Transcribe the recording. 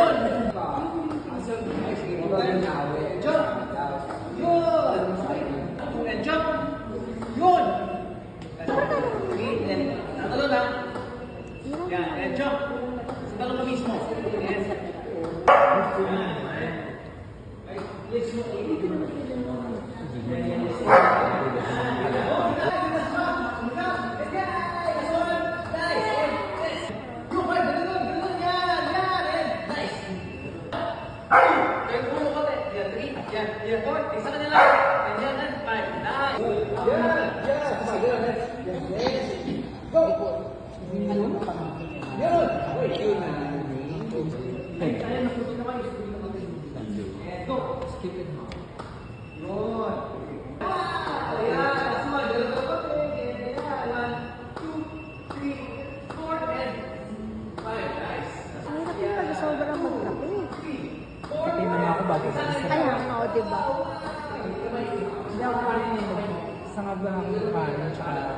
Yun! Jump! Yun! And jump! Yun! Tatalo lang. Yan, and jump. Tatalo mo mismo. Yes. Isa ka na lang. And yan, and 5. Nice. Go. Go. Skip it now. Yun. Ayan. That's one. Go. 1, 2, 3, 4, and 5. Nice. Ang hirap yung pag-sobrang magkape. Pati na nga ako bago sa isa. Kaya nga, o, diba? Hindi ako kanin. Sangag lang ako ng kanin. Tsaka